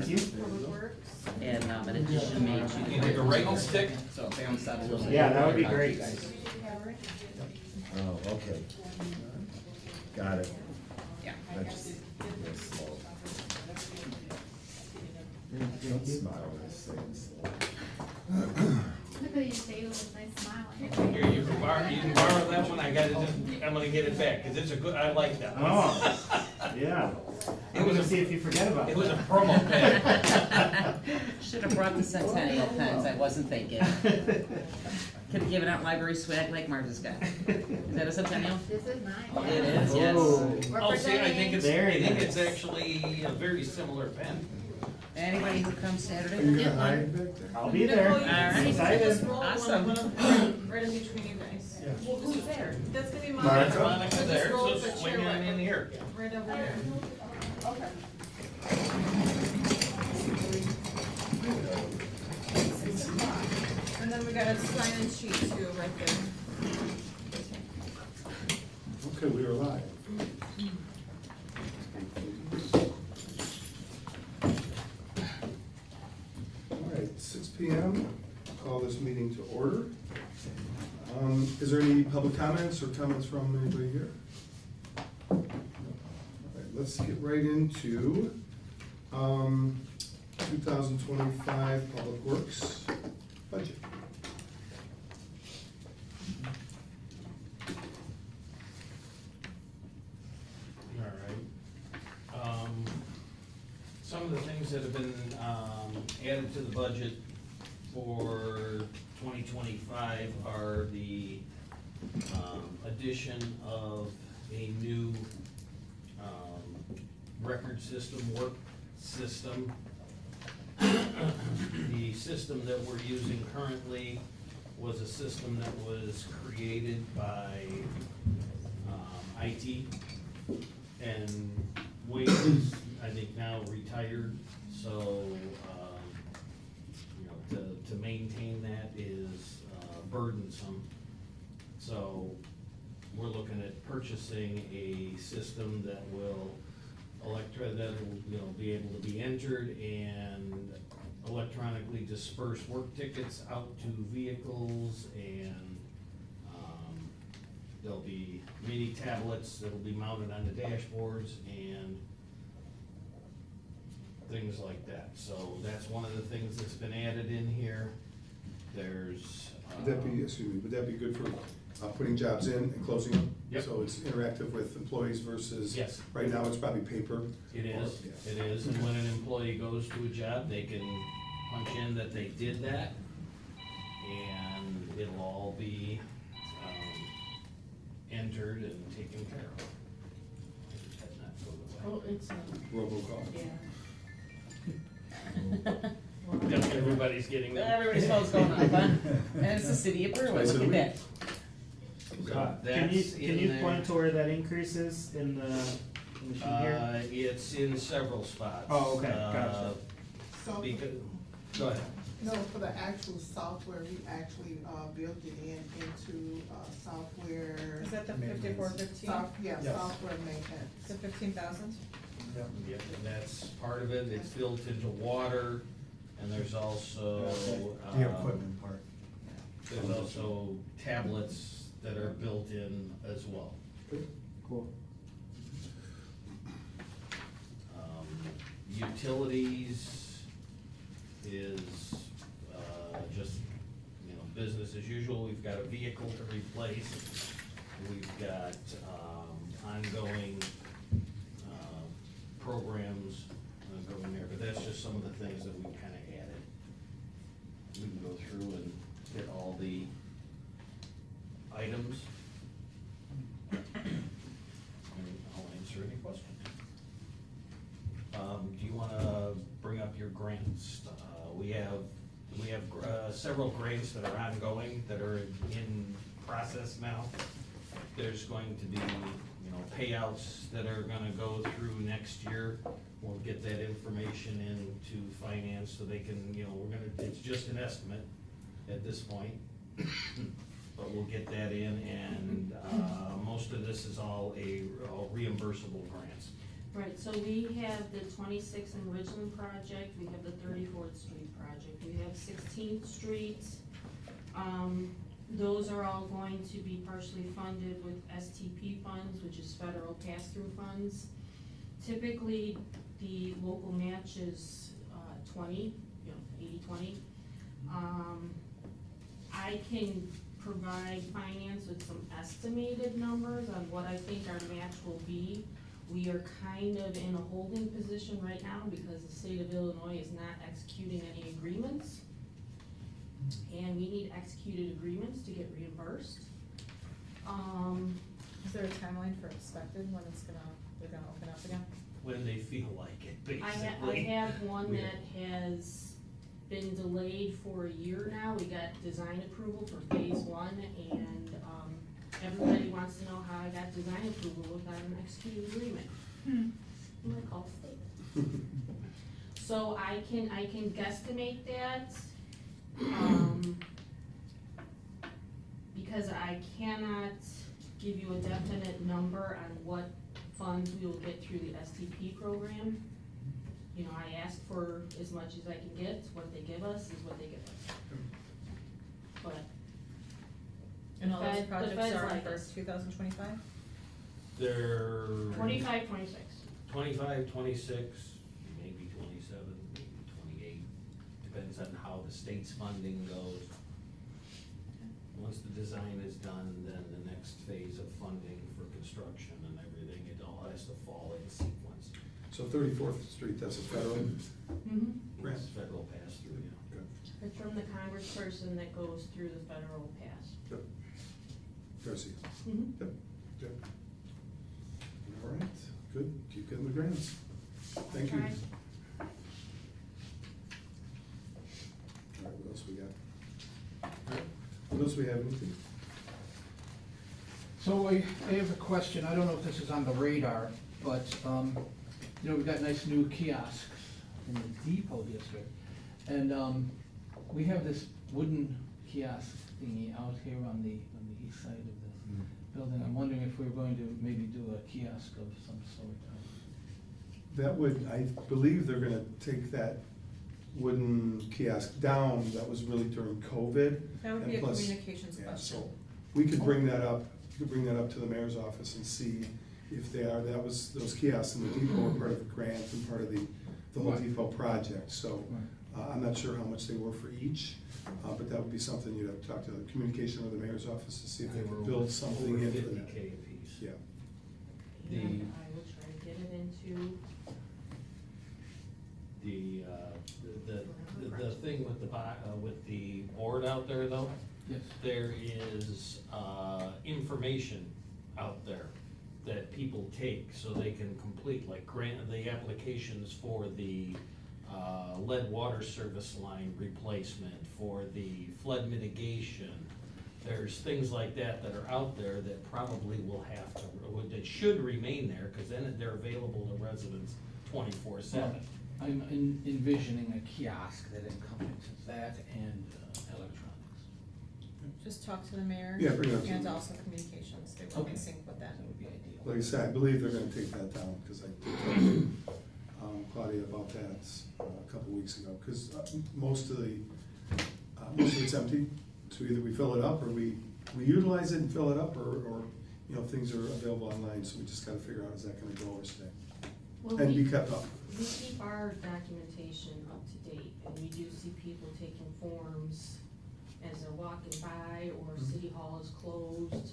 Thank you. Public Works. And an addition made to. You like a regular stick? So balance out a little bit. Yeah, that would be great. Oh, okay. Got it. Yeah. That's slow. Don't smile when I say it's slow. Look at you say with a nice smile. Here, you can borrow that one, I'm gonna get it back, cause it's a good, I like that one. Oh, yeah. It was a- See if you forget about It it. was a promo pen. Should have brought the Centennial pens, I wasn't thinking. Could have given out library swag like Martha's got. Is that a Centennial? This is mine. It is, yes. Oh. Oh, see, I think Very it's nice. actually a very similar pen. Anybody who comes Are you Saturday? gonna hide back there? I'll be there. Nicole, you All right. Excited. just roll Awesome. one right in between you guys. Yeah. Well, who's there? That's gonna be mine. Monica? Monica there, Just roll so the swing chair on in here. right over there. Okay. And then we got a sign-in sheet too, right there. Okay, we are live. All right, 6 PM, call this meeting to order. Is there any public comments or comments from anybody here? All right, let's get right into 2025 Public Works budget. All right. Some of the things that have been, added to the budget for 2025 are the, addition of a new, record system, work system. The system that we're using currently was a system that was created by, IT, and Wade is, I think, now retired, so, to maintain that is burdensome. So, we're looking at purchasing a system that will that'll, be able to be entered and electronically disperse work tickets out to vehicles, and, there'll be mini tablets that'll be mounted on the dashboards and things like that. So that's one of the things that's been added in here. There's. Would that be good for putting jobs in and closing them? Yep. So it's interactive with employees versus? Yes. Right now, it's probably paper. It is, Yeah. it is, and when an employee goes to a job, they can punch in that they did that, and it'll all be, entered and taken care of. Had not go away. Oh, it's, Robocall. Yep, everybody's getting them. Everybody's phone's going off, huh? And it's the city of Berwyn, Twice a look at week. that. Can you, That's can in you there. point to where that increases in the sheet here? It's in several spots. Oh, okay, gotcha. So, Because, go ahead. no, for the actual software, we actually, built it into, software. is that the 5415? Yeah, software maintenance. The 15,000? Yep, and that's part of it, it's built into water, and there's also, The equipment part. there's also tablets that are built in as well. Cool. Utilities is, just, business as usual, we've got a vehicle to replace, we've got, ongoing, programs going there, but that's just some of the things that we kinda added. We can go through and hit all the items. And I'll answer any questions. Do you wanna bring up your grants? We have several grants that are ongoing, that are in process now. There's going to be, payouts that are gonna go through next year. We'll get that information into finance so they can, it's just an estimate at this point. But we'll get that in, and, most of this is all reimbursable grants. Right, so we have the 26th and Ridgeland project, we have the 34th Street project, we have 16th Street. Those are all going to be partially funded with STP funds, which is federal pass-through funds. Typically, the local match is 20, 80-20. I can provide finance with some estimated numbers on what I think our match will be. We are kind of in a holding position right now because the state of Illinois is not executing any agreements. And we need executed agreements to get reimbursed. Is there a timeline for expected when they're gonna open up again? When they feel like it, I basically. have one Yeah. that has been delayed for a year now. We got design approval for phase one, and, everybody wants to know how I got design approval without an executed agreement. I'm like, all state. So I can guesstimate that, because I cannot give you a definite number on what funds we will get through the STP program. You know, I ask for as much as I can get, what they give us is what they give us. But, And all those The projects feds are like for us. 2025? They're 25, 26. 25, 26, maybe 27, maybe 28, depends on how the state's funding goes. Once the design is done, then the next phase of funding for construction and everything, it all has to fall in sequence. So 34th Street, that's a federal Mm-hmm. grant? It's federal pass-through, yeah. Good. It's from the congressperson that goes through the federal pass. Yep. Darcy. Mm-hmm. Yep, good. All right, good, keep getting the grants. Thank you. Tried. All right, what else we got? All right, what else we have, anything? So I have a question, I don't know if this is on the radar, but, you know, we've got nice new kiosks in the depot district. And, we have this wooden kiosk thingy out here on the east side of the building. I'm wondering if we're going to maybe do a kiosk of some sort. That would, I believe they're gonna take that wooden kiosk down, that was really during COVID. That would and be a plus- communications yeah, question. so we could bring that up, to the mayor's office and see if they are, those kiosks in the depot are part of the grant and part of the whole Right. depot project, so. Right. I'm not sure how much they were for each, but that would be something you'd have to talk to the communication with the mayor's office to see if they They were could build something over in for 50K that. a piece. Yeah, And I will try to get it into, The thing with with the board out there though, Yes. there is, information out there that people take so they can complete, like the applications for the, lead water service line replacement, for the flood mitigation. There's things like that that are out there that probably will have to, that should remain there, cause then they're available to residents 24/7. I'm envisioning a kiosk that encompasses that and electronics. Just talk to the mayor. Yeah, bring it up to And them. also communications, they will be Okay. in sync with that. That would be ideal. like I said, I believe they're gonna take that down, because I talked to Claudia about that a couple weeks ago, because most of it's empty, so either we fill it up, or we utilize it and fill it up, or, you know, things are available online, so we just gotta figure out, is that gonna go or stay? well, And be we kept up. keep our documentation up to date, and we do see people taking forms as they're walking by, or city hall is closed.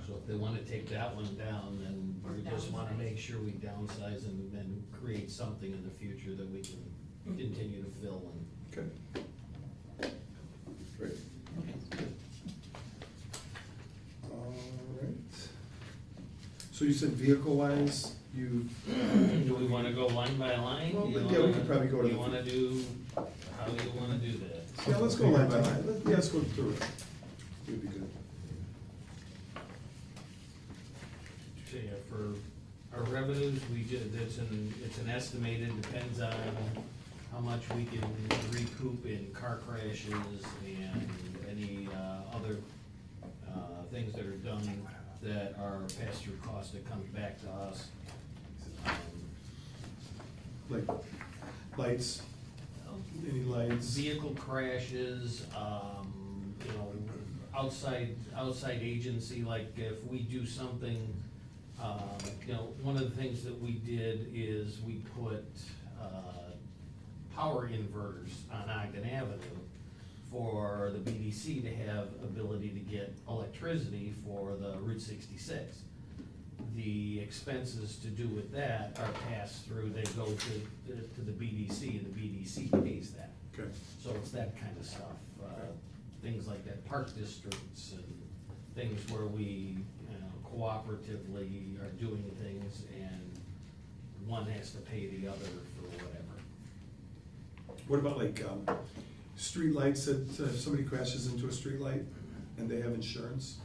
So if they wanna take that one down, then Or we just wanna downsize. make sure we downsize and then create something in the future that we can continue to fill and. Okay. Great. All right. So you said vehicle-wise, you, Do we wanna go line by line? Well, Do you yeah, we wanna- could probably go to You the- wanna do, how do you wanna do that? yeah, let's go line by line, let's go through it. Would be good. So, yeah, for our revenues, it's an estimated, depends on how much we can recoup in car crashes and any, other, things that are done that are pass-through costs that comes back to us. Like lights, any lights? Vehicle crashes, you know, outside agency, like if we do something, you know, one of the things that we did is we put, power inverters on Ogden Avenue for the BDC to have ability to get electricity for the Route 66. The expenses to do with that are passed through, they go to the BDC, and the BDC pays that. Okay, So it's that kind of stuff, things like that, park districts and things where we, you know, cooperatively are doing things and one has to pay the other for whatever. what about like, street lights that, if somebody crashes into a street light and they have insurance?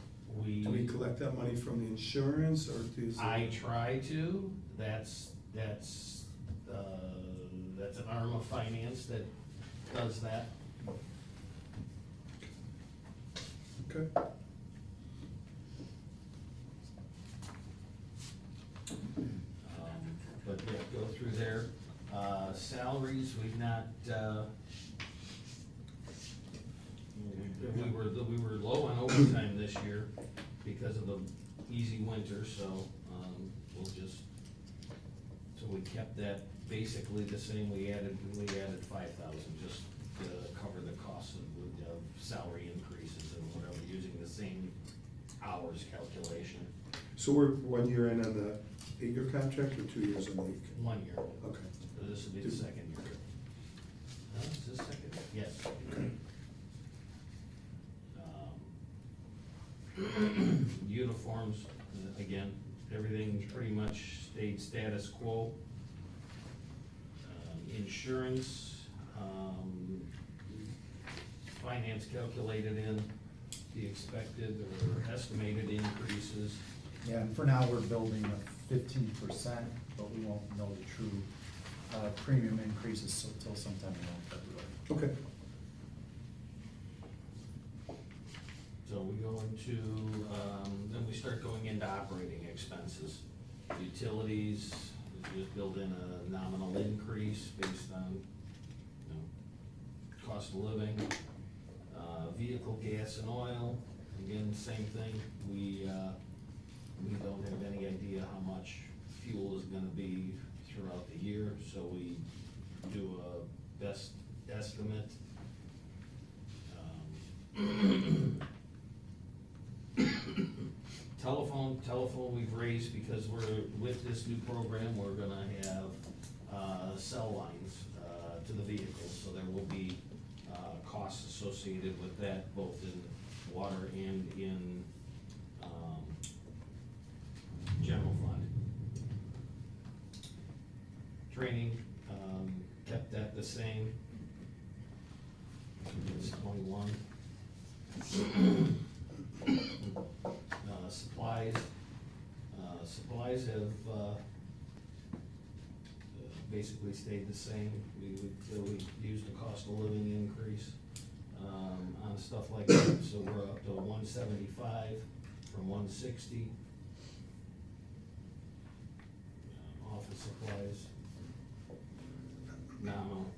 Do we collect that money from the insurance, or do? I try to, that's an arm of finance that does that. Okay. But yeah, go through there. Salaries, we've not, we were low on overtime this year because of the easy winter, so, we'll just, so we kept that basically the same. We added 5,000 just to cover the cost of salary increases and whatever, using the same hours calculation. So we're 1 year in on the 8-year contract, or 2 years in the? 1 year. Okay. So this will be the second year. No, is this second? Yes. Uniforms, again, everything pretty much stayed status quo. Insurance, finance calculated in the expected or estimated increases. Yeah, and for now, we're building a 15%, but we won't know the true premium increases until sometime in February. Okay. So we go into, then we start going into operating expenses. Utilities, we just build in a nominal increase based on, you know, cost of living. Vehicle gas and oil, again, same thing. We don't have any idea how much fuel is gonna be throughout the year, so we do a best estimate. Telephone we've raised because we're, with this new program, we're gonna have, cell lines, to the vehicles, so there will be, costs associated with that, both in water and in, general fund. Training, kept that the same. It's 21. Supplies have, basically stayed the same. We used the cost of living increase, on stuff like that, so we're up to 175 from 160. Office supplies, nominal.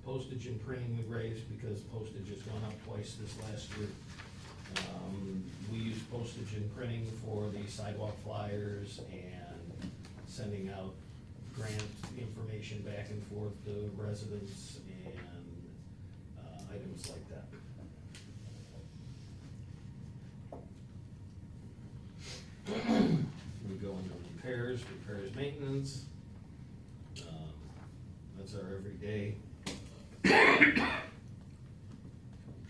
Postage and printing we raised because postage has gone up twice this last year. We use postage and printing for the sidewalk flyers and sending out grant information back and forth to residents and items like that. We go into repairs, maintenance. That's our everyday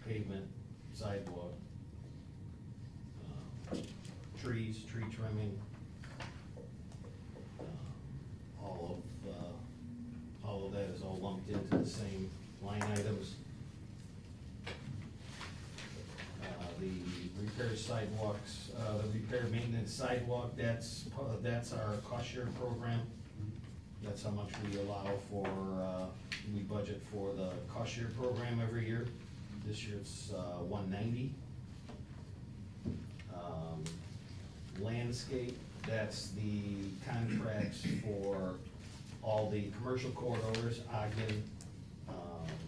pavement, sidewalk, trees, tree trimming. All of that is all lumped into the same line items. The repair sidewalks, the repair maintenance sidewalk, that's our cost share program. That's how much we allow for, we budget for the cost share program every year. This year it's $190. Landscape, That's the contracts for all the commercial corridors, Ogden,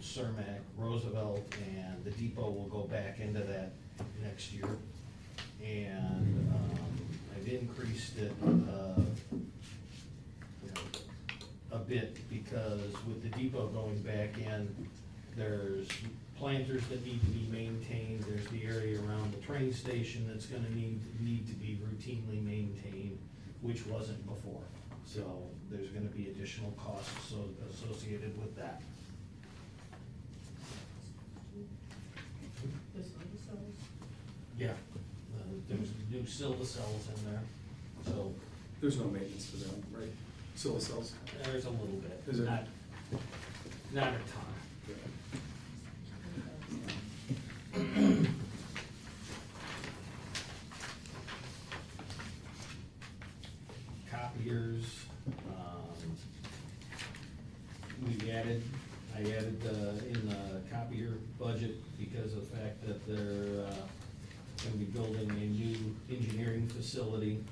Cermak, Roosevelt, and the depot will go back into that next year. And I've increased it a bit because with the depot going back in, there's planters that need to be maintained, there's the area around the train station that's gonna need to be routinely maintained, which wasn't before. So there's gonna be additional costs associated with that. Yeah, there's new Silva cells in there, so There's no maintenance to them, right? Silva cells? there's a little bit, Is there? not a ton. Copiers, I added in the copier budget because of the fact that they're gonna be building a new engineering facility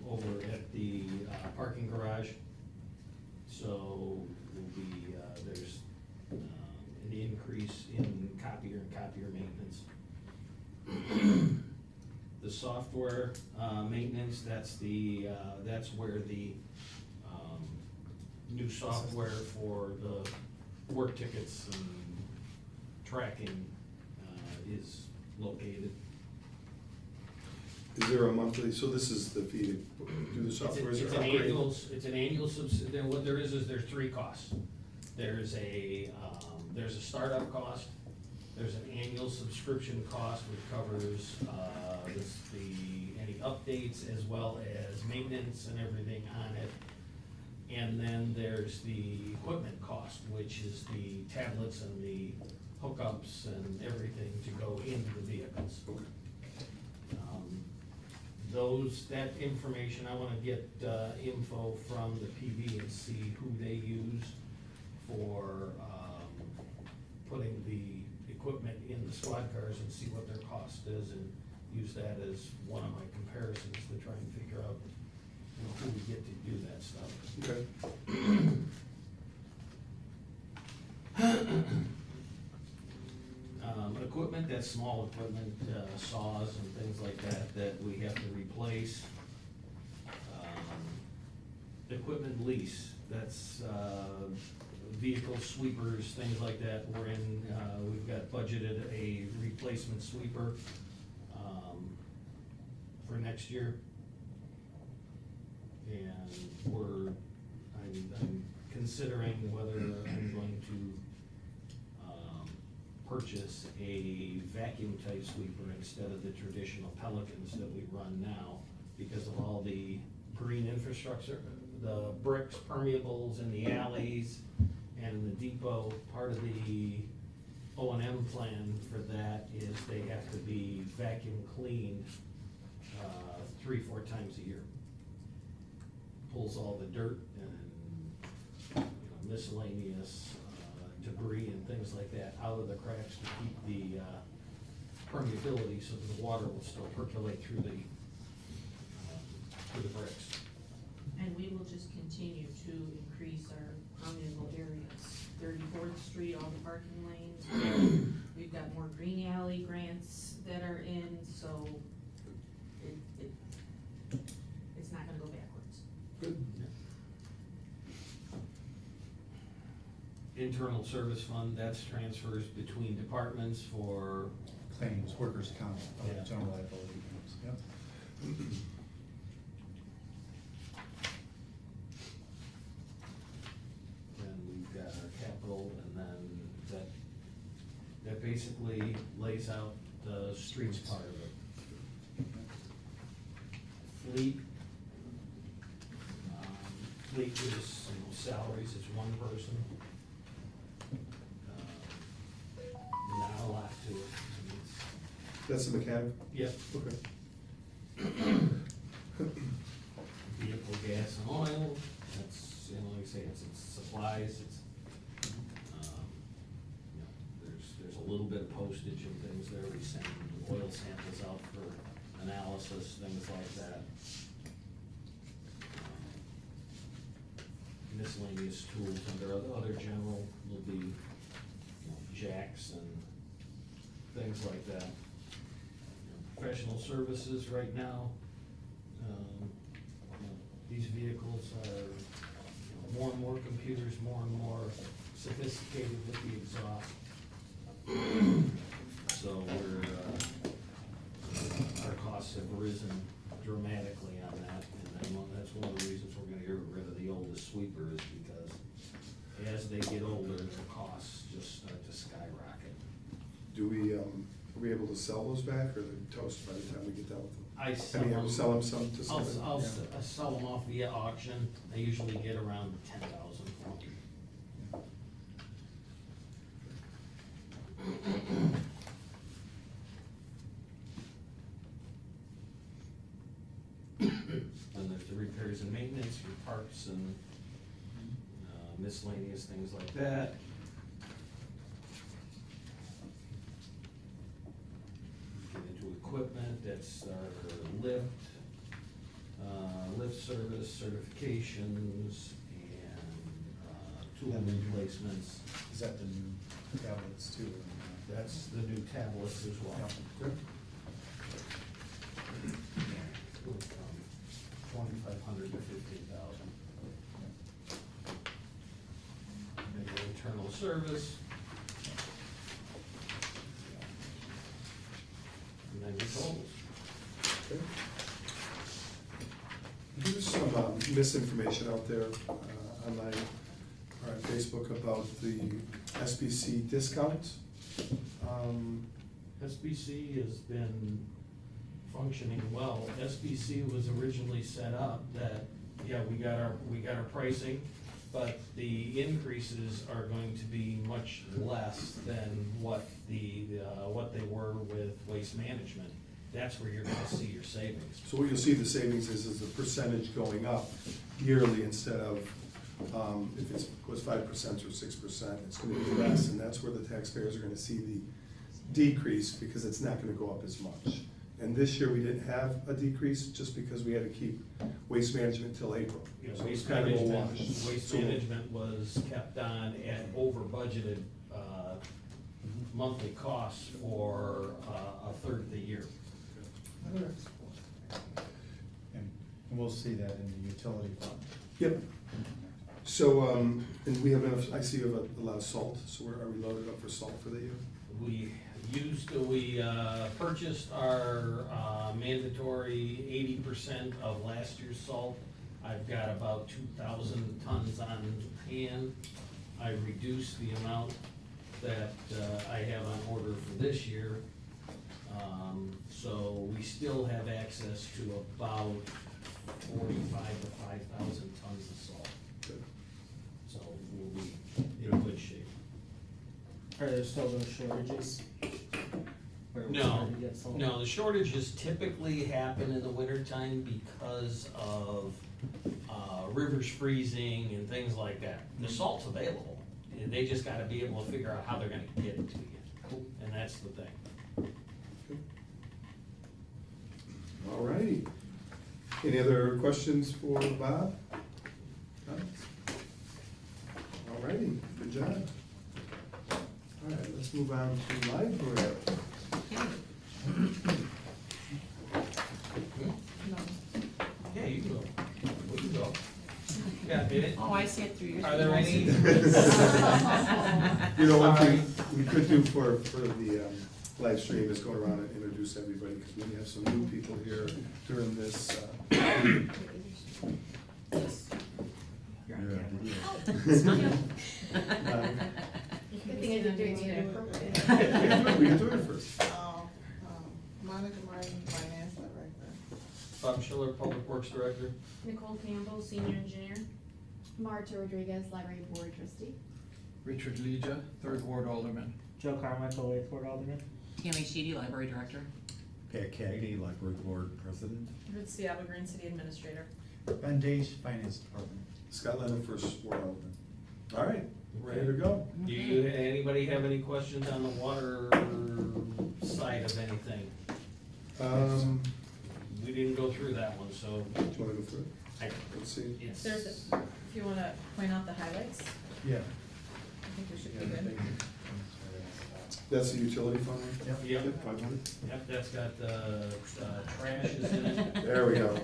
over at the parking garage. So will be, there's an increase in copier and copier maintenance. The software maintenance, that's where the new software for the work tickets and tracking is located. Is there a monthly, so this is the fee to do the software? Is It's there an upgrade? annual what there is there's three costs. There's a startup cost, there's an annual subscription cost, which covers, any updates as well as maintenance and everything on it. And then there's the equipment cost, which is the tablets and the hookups and everything to go into the vehicles. That information, I wanna get, info from the PB and see who they use for, putting the equipment in the squad cars and see what their cost is and use that as one of my comparisons to try and figure out, who we get to do that stuff. Okay. Equipment, that's small equipment, saws and things like that we have to replace. Equipment lease, that's, vehicle sweepers, things like that, we've got budgeted a replacement sweeper, for next year. And I'm considering whether I'm going to, purchase a vacuum type sweeper instead of the traditional Pelicans that we run now because of all the green infrastructure, the bricks, permeables in the alleys and in the depot. Part of the O&M plan for that is they have to be vacuum cleaned 3-4 times a year. Pulls all the dirt and miscellaneous debris and things like that out of the cracks to keep the permeability so that the water will still percolate through the bricks. And we will just continue to increase our permeable areas. 34th Street, all the parking lanes. We've got more green alley grants that are in, so it's not gonna go backwards. Good. Internal service fund, that's transfers between departments for, Claims, workers' comp, Yeah. general liability claims, yep. and we've got our capital, and then that basically lays out the streets part of it. Fleet. Fleet is salaries, it's one person. Not a lot to it. That's the mechanic? Yep, Okay. vehicle gas and oil, that's, like I say, it's supplies, there's a little bit of postage and things there, we send oil samples out for analysis, things like that. miscellaneous tools. Under other general will be, jacks and things like that. Professional services right now, these vehicles are more and more computers, more and more sophisticated with the exhaust. So our costs have risen dramatically on that, and that's one of the reasons we're gonna get rid of the oldest sweeper is because as they get older, the costs just start to skyrocket. Do we, are we able to sell those back, or they're toast by the time we get done with them? I I mean, have we sell them some to somebody? I'll Yeah. sell them off via auction. I usually get around 10,000 for them. Then there's the repairs and maintenance, your parts and miscellaneous things like that. Get into equipment, that's our lift service, certifications, and tool replacements. Is that the new tablets too? That's the new tablets as well. Good. From 2,500 to 15,000. And your internal service. And then your totals. Okay. There's some misinformation out there online or on Facebook about the SBC discount. SBC has been functioning well. SBC was originally set up that, yeah, we got our pricing, but the increases are going to be much less than what what they were with waste management. That's where you're gonna see your savings. So what you'll see the savings is the percentage going up yearly instead of, if it was 5% or 6%, it's gonna be less, and that's where the taxpayers are gonna see the decrease, because it's not gonna go up as much. And this year, we didn't have a decrease, just because we had to keep waste management till April. You know, So it's waste kind of a management, wash. waste So- management was kept on at over budgeted, monthly costs for, a third of the year. And we'll see that in the utility fund. Yep. So, and we have enough, I see you have a lot of salt, so are we loaded up for salt for the year? We purchased our mandatory 80% of last year's salt. I've got about 2,000 tons on hand. I reduced the amount that I have on order for this year. So we still have access to about 45 to 5,000 tons of salt. Good. So we'll be in good shape. Are there still those shortages? Where it was No, hard to get salt? no, the shortages typically happen in the wintertime because of rivers freezing and things like that. The salt's available, and they just gotta be able to figure out how they're gonna get it to you, and that's the thing. All righty. Any other questions for Bob? No? All righty, good job. All right, let's move on to library. Yeah, you can go. We can go. Yeah, did it? Oh, I see it through your. Are there any? You know, one thing we could do for the live stream is go around and introduce everybody, because we have some new people here during this. You're on camera. Good thing I didn't do it inappropriate. We can do it first. Monica Martin, Finance Director. Bob Schiller, Public Works Director. Nicole Campbell, Senior Engineer. Marta Rodriguez, Library Board Trustee. Richard Leja, Third Ward Alderman. Joe Carmichael, Eighth Ward Alderman. Tammy Sheedy, Library Director. Pat Cagney, Library Board President. Ruth Seaba, Green City Administrator. Ben Dage, Finance Department. Scott Lennon, First Ward Alderman. All right, ready to go. Do you, anybody have any questions on the water side of anything? We didn't go through that one, so Do you want to go through it? I, Let's see. yes. There's If you wanna point out the highlights, Yeah. I think we should Yeah, be good. thank you. That's the utility fund, right? Yep. Yep. 500? Yep, that's got trash is in it. There we go.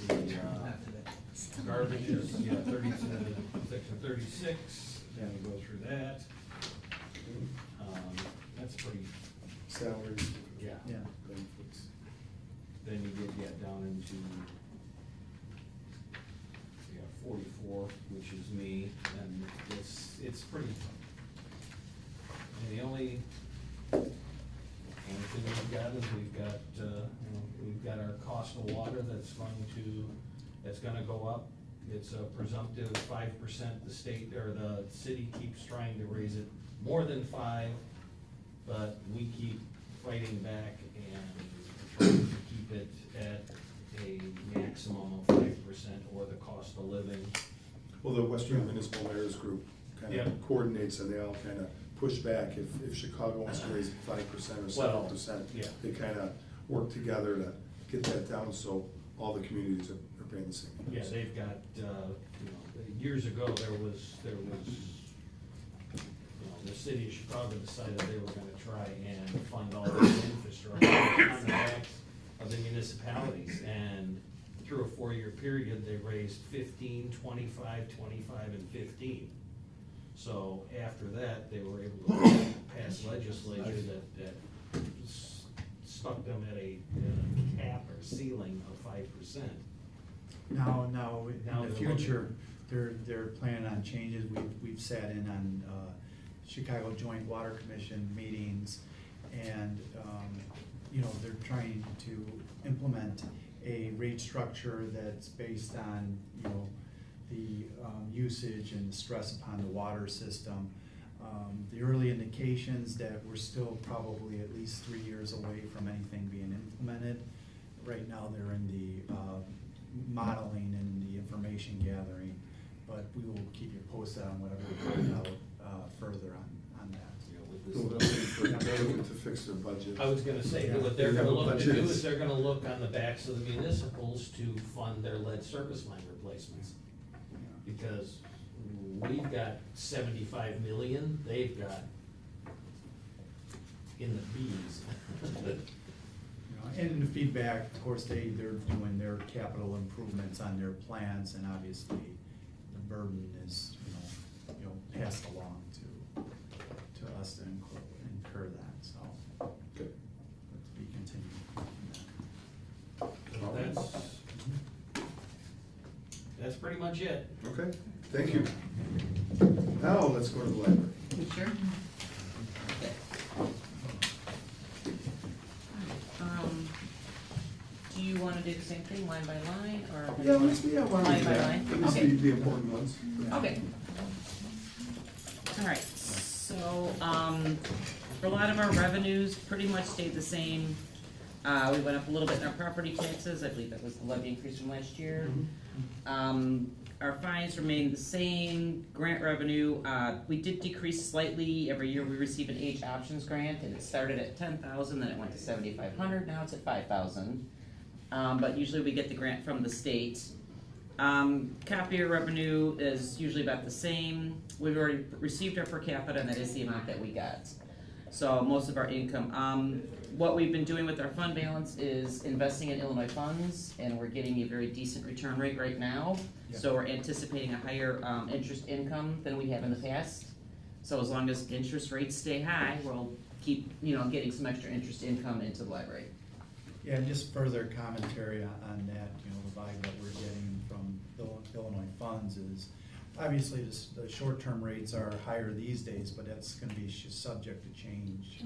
The, garbage is, section 36, then we go through that. That's pretty, Salaries. yeah. Yeah. Benefits. Then you get down into, 44, which is me, and it's pretty, and the only thing we've got is we've got our cost of water that's gonna go up. It's a presumptive 5%, the state, or the city keeps trying to raise it more than 5%, but we keep fighting back and trying to keep it at a maximum of 5% or the cost of living. Well, the Western Municipal Mayors Group kind Yeah. of coordinates, and they all kind of push back. If Chicago wants to raise it 5% or 7%, yeah. they kind of work together to get that down, so all the communities are paying the same. Yeah, they've got, years ago, there was, the city of Chicago decided they were gonna try and fund all the infrastructure on the backs of the municipalities, and through a 4-year period, they raised 15, 25, 25, and 15. So after that, they were able to pass legislation that stuck them at a cap or ceiling of 5%. Now, Now in they're the future, they're planning on changes. We've sat in on Chicago Joint Water Commission meetings, and, they're trying to implement a rate structure that's based on, the usage and the stress upon the water system. The early indications that we're still probably at least 3 years away from anything being implemented. Right now, they're in the modeling and the information gathering, but we will keep you posted on whatever we find out further on that. They're looking to fix their budget. I was gonna say, Yeah. what they're They gonna have a look to do budget. is they're gonna look on the backs of the municipals to fund their lead service line replacements. Because we've got 75 million, they've got in the Bs. And the feedback, of course, they're doing their capital improvements on their plans, and obviously the burden is, passed along to us to incur that, so. Good. To be continued. So that's pretty much it. Okay, thank you. Now, let's go to the library. Sure. Do you wanna do the same thing, line by line, or? Why don't we do Line by that? line? At least Okay. the important ones. Okay. All right, so, for a lot of our revenues, pretty much stayed the same. We went up a little bit in our property taxes, I believe that was the levy increase from last year. Our fines remained the same, grant revenue, we did decrease slightly. Every year we receive an age options grant, and it started at 10,000, then it went to 7,500, now it's at 5,000. But usually we get the grant from the state. Copier revenue is usually about the same. We've already received our per capita, and that is the amount that we got. So most of our income. What we've been doing with our fund balance is investing in Illinois funds, and we're getting a very decent return rate right now. Yeah. So we're anticipating a higher interest income than we have in the past. So as long as interest rates stay high, we'll keep, getting some extra interest income into the library. Yeah, and just further commentary on that, the value that we're getting from Illinois funds is, obviously, the short-term rates are higher these days, but that's gonna be subject to change,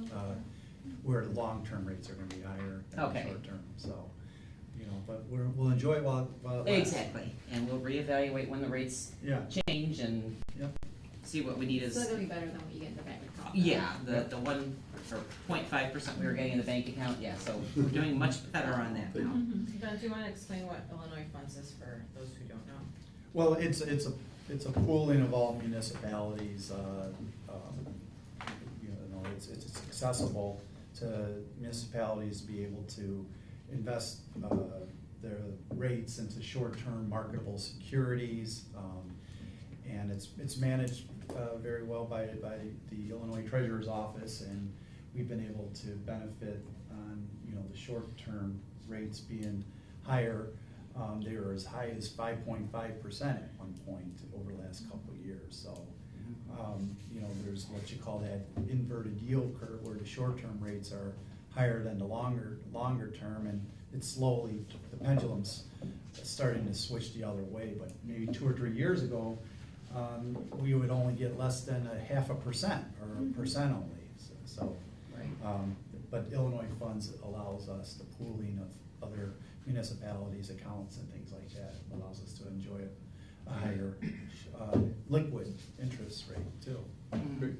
where the long-term rates are gonna be higher than the Okay. short-term, so, but we'll enjoy it while it lasts. Exactly, and we'll reevaluate when the rates Yeah, change and yep, see what we need So is. that'll be better than what you get in the bank account. Yeah, the 1 or 0.5% we were getting in the bank account, yeah, so we're doing much better on that now. Ben, do you wanna explain what Illinois funds is for those who don't know? well, it's a pooling of all municipalities, it's accessible to municipalities to be able to invest the rates into short-term marketable securities. And it's managed very well by the Illinois Treasurer's Office, and we've been able to benefit on, the short-term rates being higher. They were as high as 5.5% at one point over the last couple of years, so. There's what you call that inverted yield curve, where the short-term rates are higher than the longer term, and it's slowly, the pendulum's starting to switch the other way, but maybe 2 or 3 years ago, we would only get less than 0.5% or 1% only, so. But Illinois funds allows us the pooling of other municipalities' accounts and things like that, allows us to enjoy a higher liquid interest rate too. Great.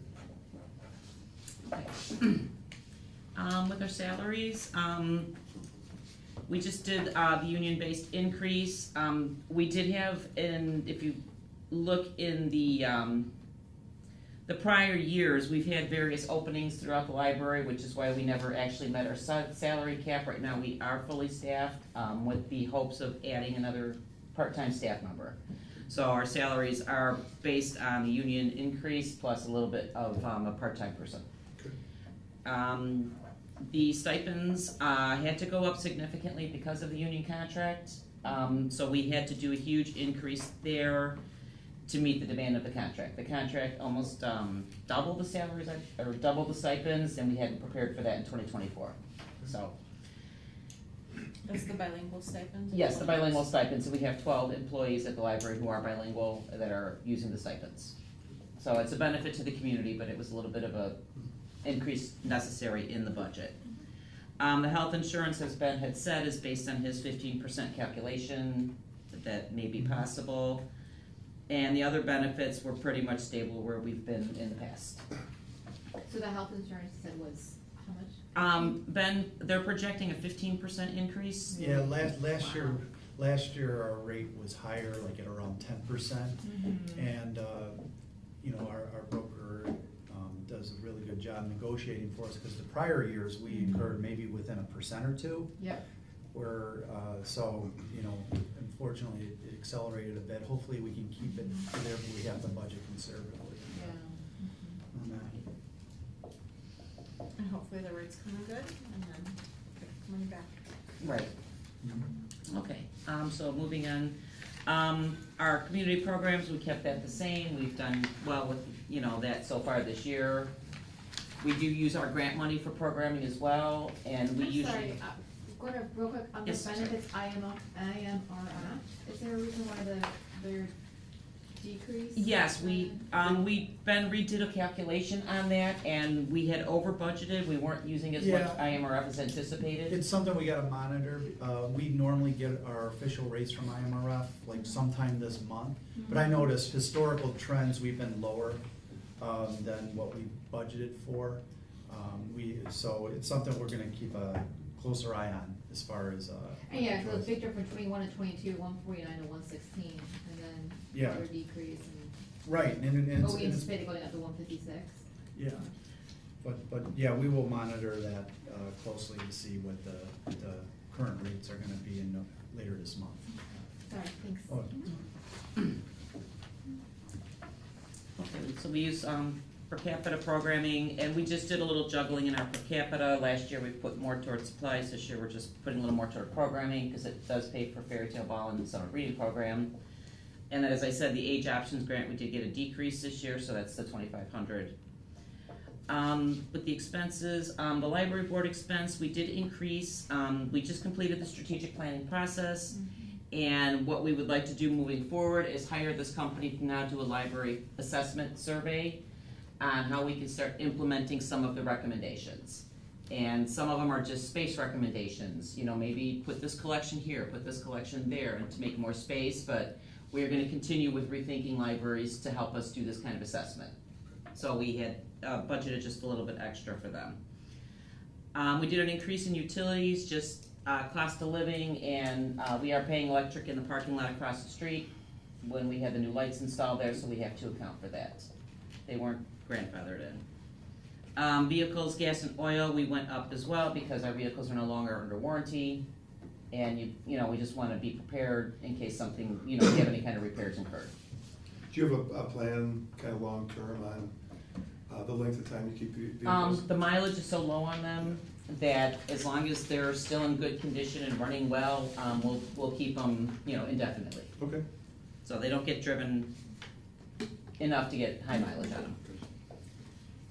With our salaries, we just did the union-based increase. We did have, if you look in the prior years, we've had various openings throughout the library, which is why we never actually met our salary cap. Right now, we are fully staffed with the hopes of adding another part-time staff member. So our salaries are based on the union increase plus a little bit of a part-time person. Okay. The stipends had to go up significantly because of the union contract. So we had to do a huge increase there to meet the demand of the contract. The contract almost doubled the salaries, or doubled the stipends, and we hadn't prepared for that in 2024. So. That's the bilingual stipend? Yes, the bilingual stipends. So we have 12 employees at the library who are bilingual that are using the stipends. So it's a benefit to the community, but it was a little bit of a increase necessary in the budget. The health insurance, as Ben had said, is based on his 15% calculation. That may be possible. And the other benefits were pretty much stable where we've been in the past. So the health insurance you said was how much? Ben, they're projecting a 15% increase. Yeah, last year our rate was higher, like at around 10%. And, our broker does a really good job negotiating for us, because the prior years we incurred maybe within 1% or 2%. Yep. Where, unfortunately it accelerated a bit. Hopefully we can keep it there, but we have the budget conservatively. Yeah. On that. And hopefully the rate's coming good, and then get the money back. Right. Okay, so moving on. Our community programs, we kept that the same. We've done well with, that so far this year. We do use our grant money for programming as well, and we usually. Sorry, going to real quick on the Yes, benefits IMRF. Is there a reason why they're decreased? Yes, Ben redid a calculation on that, and we had over budgeted. We weren't using as much Yeah. IMRF as anticipated. It's something we gotta monitor. We normally get our official rates from IMRF like sometime this month. But I noticed historical trends, we've been lower than what we budgeted for. So it's something we're gonna keep a closer eye on as far as. And yeah, so it's big difference between 1 and 22, 149 to 116, and then Yeah. another decrease. Right, and But we it's, anticipate it going up to 156. yeah. But yeah, we will monitor that closely to see what the current rates are gonna be later this month. Sorry, thanks. Oh, Okay, so we use per capita programming, and we just did a little juggling in our per capita. Last year we put more towards supplies. This year we're just putting a little more toward programming, because it does pay for Fairy Tale Ball and the summer reading program. And then, as I said, the age options grant, we did get a decrease this year, so that's the $2,500. With the expenses, the library board expense, we did increase. We just completed the strategic planning process. And what we would like to do moving forward is hire this company to now do a library assessment survey on how we can start implementing some of the recommendations. And some of them are just space recommendations, maybe put this collection here, put this collection there, and to make more space, but we're gonna continue with rethinking libraries to help us do this kind of assessment. So we had budgeted just a little bit extra for them. We did an increase in utilities, just cost of living, and we are paying electric in the parking lot across the street when we had the new lights installed there, so we have to account for that. They weren't grandfathered in. Vehicles, gas and oil, we went up as well because our vehicles are no longer under warranty. And you know, we just wanna be prepared in case something, you know, we have any kind of repairs incurred. Do you have a plan, kind of long-term on the length of time you keep the vehicles? The mileage is so low on them that as long as they're still in good condition and running well, we'll keep them, you know, indefinitely. Okay. So they don't get driven enough to get high mileage on them.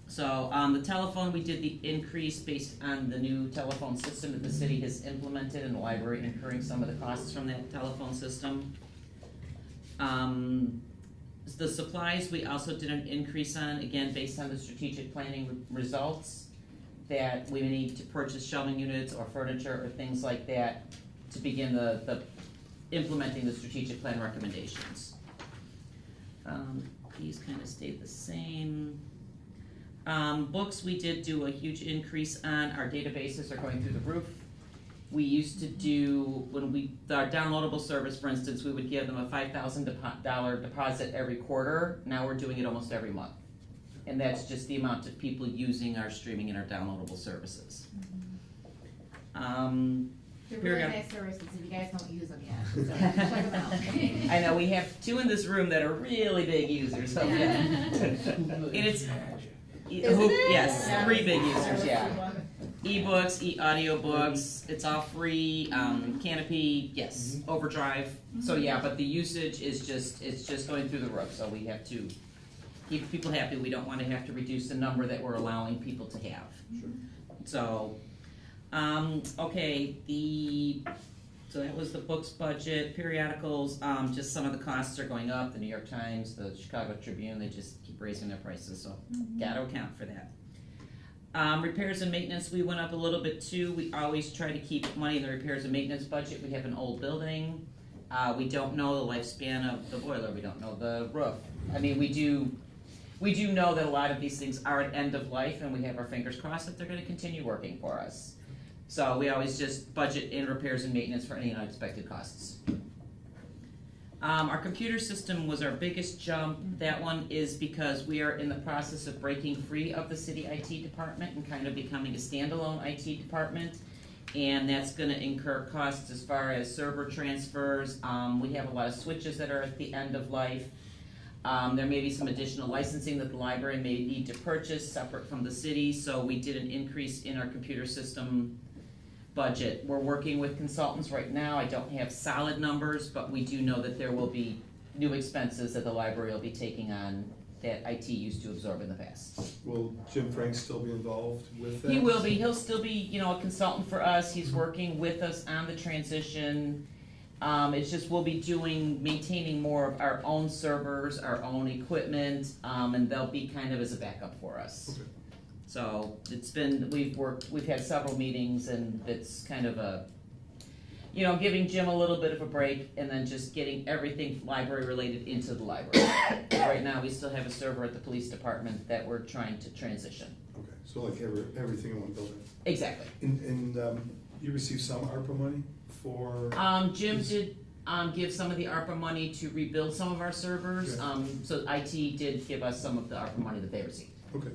So, the telephone, we did the increase based on the new telephone system that the city has implemented in the library, incurring some of the costs from that telephone system. The supplies, we also did an increase on, again, based on the strategic planning results, that we need to purchase shelving units or furniture or things like that to begin the implementing the strategic plan recommendations. These kind of stayed the same. Books, we did do a huge increase on. Our databases are going through the roof. We used to do, our downloadable service, for instance, we would give them a $5,000 deposit every quarter. Now we're doing it almost every month. And that's just the amount of people using our streaming and our downloadable services. They're really nice services, if you guys don't use them yet, so check them out. I know, we have 2 in this room that are really big users, so yeah. And it's, yes, Yeah. 3 big users, yeah. Ebooks, audiobooks, it's all free, Canopy, yes, Overdrive, so yeah, but the usage is it's just going through the roof, so we have to keep people happy. We don't wanna have to reduce the number that we're allowing people to have. Sure. So, okay, so that was the books budget, periodicals, just some of the costs are going up, the New York Times, the Chicago Tribune, they just keep raising their prices, so gotta account for that. Repairs and maintenance, we went up a little bit too. We always try to keep money in the repairs and maintenance budget. We have an old building. We don't know the lifespan of the boiler. We don't know the roof. I mean, we do know that a lot of these things are at end of life, and we have our fingers crossed that they're gonna continue working for us. So we always just budget in repairs and maintenance for any unexpected costs. Our computer system was our biggest jump. That one is because we are in the process of breaking free of the city IT department and kind of becoming a standalone IT department. And that's gonna incur costs as far as server transfers. We have a lot of switches that are at the end of life. There may be some additional licensing that the library may need to purchase separate from the city, so we did an increase in our computer system budget. We're working with consultants right now. I don't have solid numbers, but we do know that there will be new expenses that the library will be taking on that IT used to absorb in the past. Will Jim Frank still be involved with that? He will be. He'll still be, you know, a consultant for us. He's working with us on the transition. It's just we'll be maintaining more of our own servers, our own equipment, and they'll be kind of as a backup for us. Okay. So we've had several meetings, and it's kind of a, you know, giving Jim a little bit of a break and then just getting everything library related into the library. Right now, we still have a server at the police department that we're trying to transition. Okay, so like everything in one building. Exactly. And you received some ARPA money for? Jim did give some of the ARPA money to rebuild some of our servers. Okay. So IT did give us some of the ARPA money that they received. Okay.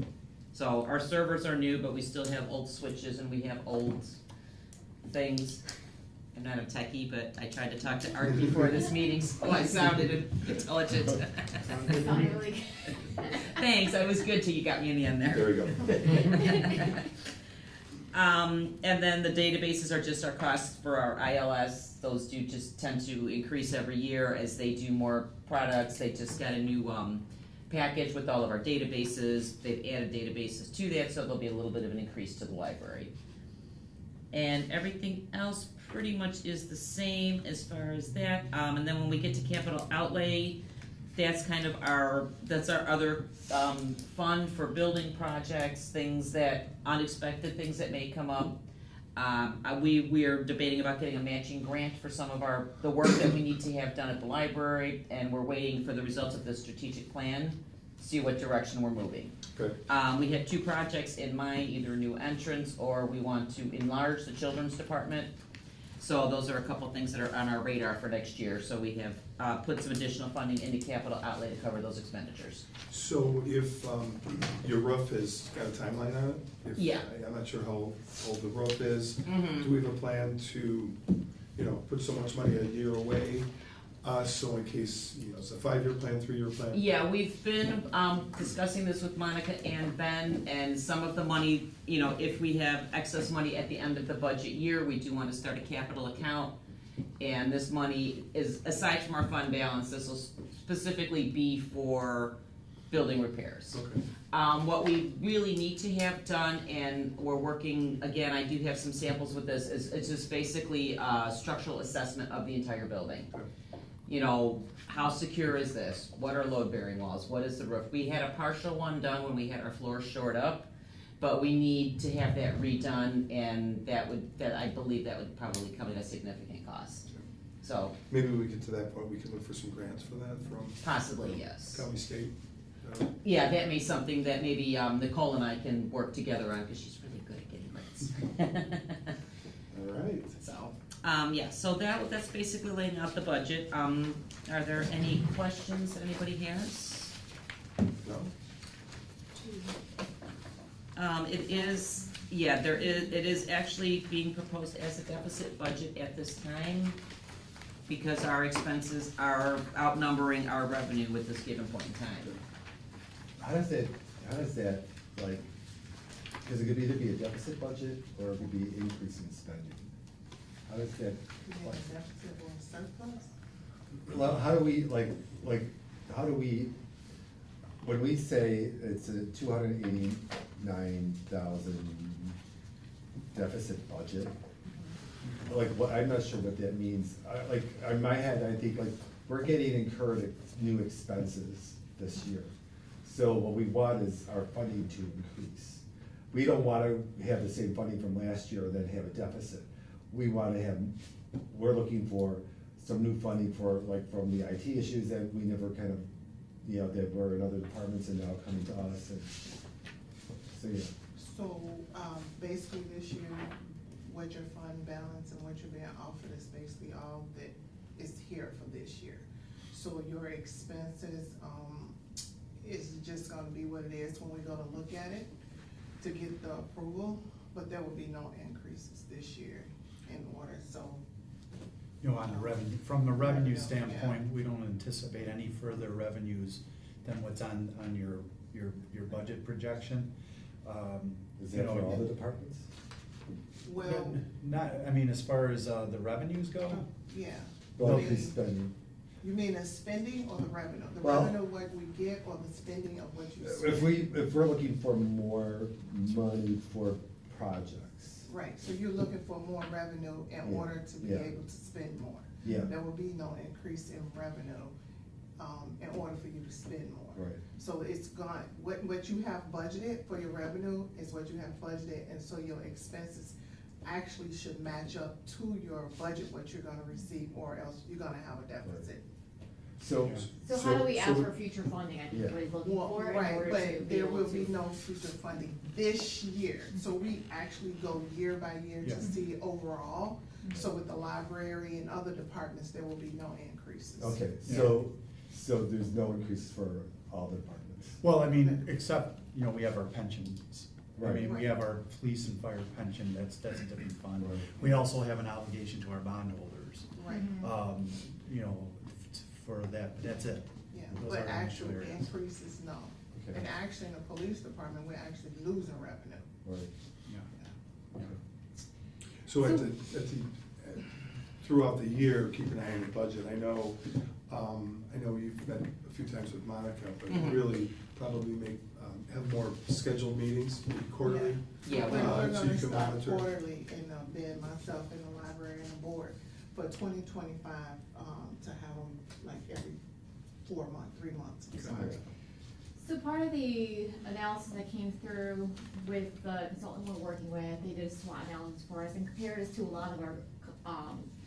So our servers are new, but we still have old switches and we have old things. I'm not a techie, but I tried to talk to Art before this meeting, so I sounded intelligent. Sounded really good. Thanks, I was good till you got me in the end there. There we go. And then the databases are just our costs for our ILS. Those do just tend to increase every year as they do more products. They just got a new package with all of our databases. They've added databases to that, so there'll be a little bit of an increase to the library. And everything else pretty much is the same as far as that. And then when we get to capital outlay, that's kind of our other fund for building projects, unexpected things that may come up. We are debating about getting a matching grant for some of the work that we need to have done at the library, and we're waiting for the results of the strategic plan to see what direction we're moving. Okay. We have 2 projects in mind, either a new entrance or we want to enlarge the children's department. So those are a couple things that are on our radar for next year. So we have put some additional funding into capital outlay to cover those expenditures. So if your roof has got a timeline on it? Yeah. I'm not sure how old the roof is. Mm-hmm. Do we have a plan to put so much money a year away, so in case, it's a 5-year plan, 3-year plan? Yeah, we've been discussing this with Monica and Ben, and some of the money, if we have excess money at the end of the budget year, we do want to start a capital account. And this money is, aside from our fund balance, this will specifically be for building repairs. Okay. What we really need to have done, and we're working, again, I do have some samples with this, is it's just basically a structural assessment of the entire building. Okay. How secure is this? What are load-bearing walls? What is the roof? We had a partial one done when we had our floors shored up, but we need to have that redone, and I believe that would probably come at a significant cost. So, Maybe we get to that point, we can look for some grants for that from possibly, yes. county, state. Yeah, that may be something that maybe Nicole and I can work together on, because she's really good at getting grants. All right. So, yeah, so that's basically laying out the budget. Are there any questions that anybody has? No? It is actually being proposed as a deficit budget at this time, because our expenses are outnumbering our revenue with this given point in time. How does that, like, because it could either be a deficit budget or it could be increase in spending. How does that, You mean a deficit or a surplus? well, how do we, how do we, when we say it's a 289,000 deficit budget, I'm not sure what that means. In my head, I think, we're getting incurred new expenses this year. So what we want is our funding to increase. We don't want to have the same funding from last year and then have a deficit. We're looking for some new funding for, from the IT issues that we never kind of, that were in other departments and now coming to us, and, so, yeah. So, basically this year, what your fund balance and what you're being offered is basically all that is here for this year. So your expenses, is just gonna be what it is when we go to look at it to get the approval, but there will be no increases this year in order, so. On the revenue, from the revenue standpoint, we don't anticipate any further revenues than what's on your budget projection. Is that for all the departments? Well, Not, as far as the revenues go, yeah. Well, I mean, increase spending. You mean the spending or the revenue? The Well- revenue, what we get, or the spending of what you spend? If we're looking for more money for projects, Right, so you're looking for more revenue in Yeah, order to be yeah. able to spend more. yeah, There will be no increase in revenue, in order for you to spend more. right, So it's gone, what you have budgeted for your revenue is what you have budgeted, and so your expenses actually should match up to your budget, what you're gonna receive, or else you're gonna have a deficit. so. So how do we ask for future funding, I think Yeah. we're looking Well, for in right, order to but be there able will be to. no future funding this year, so we actually go year by year Yeah. to see overall. So with the library and other departments, there will be no increases. Okay, Yeah. so there's no increase for all the departments? well, except, we have our pensions. Right. We have our police and fire pension, that's a different fund. Right. We also have an obligation to our bondholders, Right, for that, but that's it. yeah, Those but are the actual areas. increases, no. Okay. And actually, in the police department, we're actually losing revenue. Right, Yeah. okay. So throughout the year, keep an eye on the budget. I know you've met a few times with Monica, but Mhm. really probably have more scheduled meetings quarterly. Yeah, We're we're- gonna So you can start monitor. quarterly, and Ben, myself, and the library and the board, for 2025, to have them like every 4 months, 3 months. or something. Okay. So part of the analysis that came through with the consultant we're working with, they did a SWOT analysis for us and compared us to a lot of our,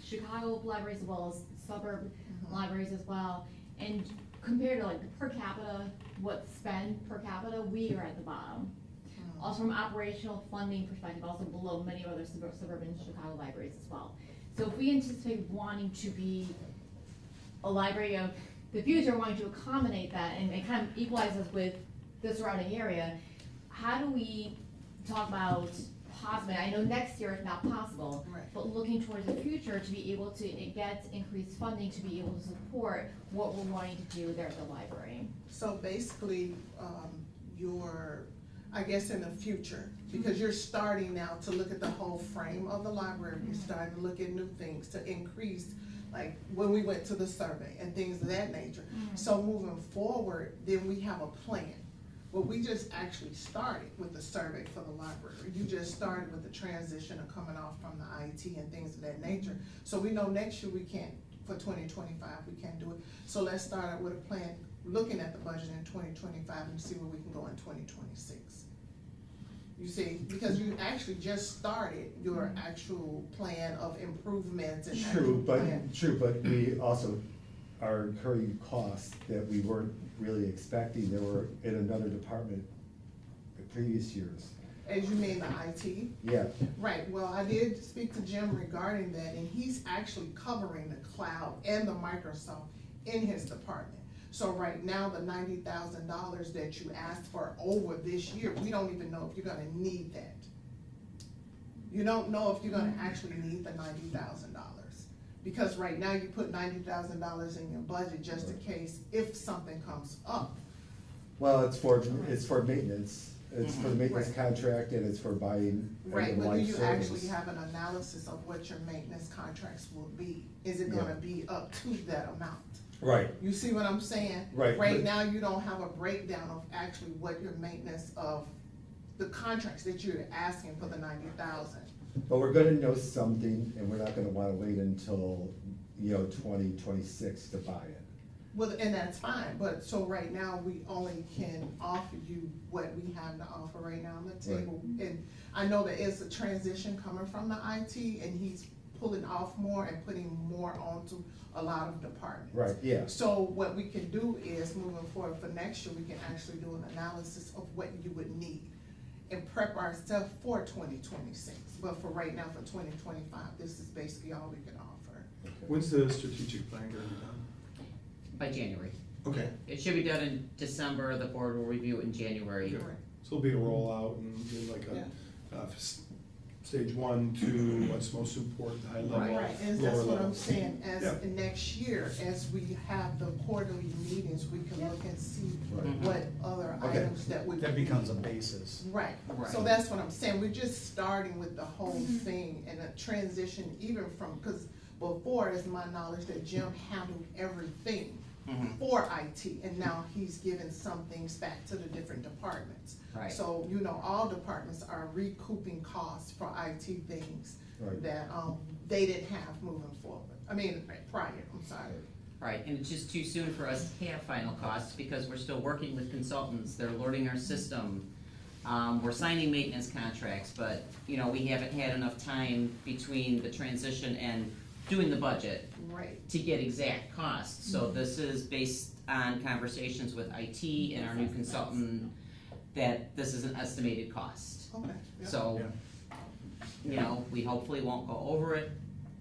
Chicago libraries as well as suburb libraries as well. And compared to the per capita, what's spent per capita, we are at the bottom. Also from operational funding perspective, also below many other suburban Chicago libraries as well. So if we anticipate wanting to be a library of the future, wanting to accommodate that and kind of equalize us with the surrounding area, how do we talk about possible, I know next year it's not possible, Right. but looking towards the future to be able to get increased funding to be able to support what we're wanting to do there at the library. So basically, I guess in the future, because you're starting now to look at the whole frame of the library, you're starting to look at new things to increase, like when we went to the survey and things of that nature. So moving forward, then we have a plan. Well, we just actually started with the survey for the library. You just started with the transition of coming off from the IT and things of that nature. So we know next year we can't, for 2025, we can't do it. So let's start out with a plan, looking at the budget in 2025 and see where we can go in 2026. You see, because you actually just started your actual plan of improvements and actual plan. True, but we also are incurring costs that we weren't really expecting. They were in another department the previous years. As you mean the IT? Yeah, Right, well, I did speak to Jim regarding that, and he's actually covering the cloud and the Microsoft in his department. So right now, the $90,000 that you asked for over this year, we don't even know if you're gonna need that. You don't know if you're gonna actually need the $90,000. Because right now, you put $90,000 in your budget just in case if something comes up. well, it's for maintenance. It's for the maintenance Right. contract and it's for buying Right, but do life you service. actually have an analysis of what your maintenance contracts will be? Is it gonna be up to that amount? Right, You see what I'm saying? Right, Right but- now, you don't have a breakdown of actually what your maintenance of the contracts that you're asking for the 90,000. but we're gonna know something and we're not gonna wanna wait until, 2026 to buy it. Well, and that's fine, but so right now, we only can offer you what we have to offer right now on the table. And I know that it's a transition coming from the IT and he's pulling off more and putting more onto a lot of departments. Right, yeah. So what we can do is, moving forward for next year, we can actually do an analysis of what you would need and prep ourselves for 2026. But for right now, for 2025, this is basically all we can offer. When's the strategic plan gonna be done? By January. Okay, It should be done in December, the board will review it in January. Okay. so it'll be a rollout and do like stage 1, 2, what's most important, high level, Right, and lower that's what I'm level. saying, as Yeah. next year, as we have the quarterly meetings, we can look and see Right. what other Okay. items that we. That becomes a basis. Right, so Right. that's what I'm saying, we're just starting with the whole thing and a transition even from, because before, it's my knowledge that Jim handled everything Mhm. for IT, and now he's given some things back to the different departments. Right. So, all departments are recouping costs for IT things Right. that, they didn't have moving forward. I mean, prior, I'm sorry. Right, and it's just too soon for us to have final costs because we're still working with consultants, they're learning our system. We're signing maintenance contracts, but, we haven't had enough time between the transition and doing the budget Right. to get exact costs. So this is based on conversations with IT and our new consultant, that this is an estimated cost. Okay. yeah. So, we hopefully won't go over it,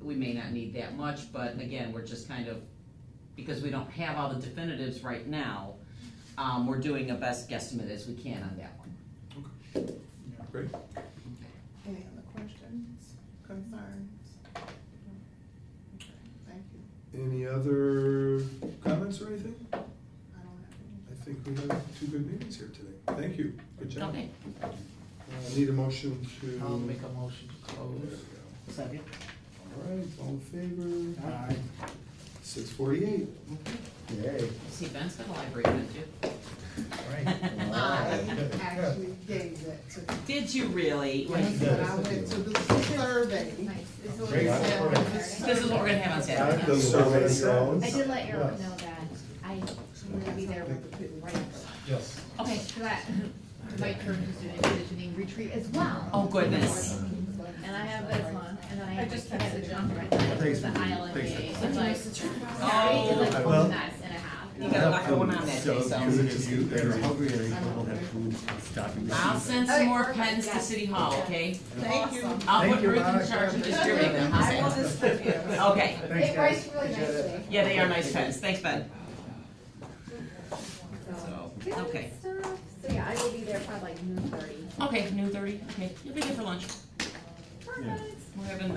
we may not need that much, but again, we're just kind of, because we don't have all the definitives right now, we're doing a best guesstimate as we can on that one. Great. Any other questions, concerns? Okay, thank you. Any other comments or anything? I don't have any. I think we had 2 good meetings here today. Thank you, good job. Okay. Need a motion to. I'll make a motion to There we close. go. Second. All right, all in favor? Aye. 6:48. Yay. See, Ben's got a library in it too. I actually gave that to them. Did you really? When I went to the survey. Nice. This is what Great. we said on This Saturday. This is what we're gonna have on Saturday. The survey of your own? I did let Eric Yes. know that I will be there right after. Yes. Okay, for that, my church is doing a visioning retreat as well. Oh, goodness. And I have this one, and then I have just the kids texted that you. jump right there, Thanks the for- island thanks for- day. It's like, Saturday Oh, is like well- a mess and a half. You got a lot going on that day, so. If you're hungry or you don't have food, stop and I'll send some more pens to City Hall, okay? Thank you. I'll put Ruth in charge of distributing them, how's I will that? distribute. Okay, It writes really nicely. yeah, they are nice pens, thanks, Ben. So, okay. Good stuff. So So yeah, I will be there probably like noon 30. Okay, noon 30, okay, you'll be there for lunch. Perfect. We're having,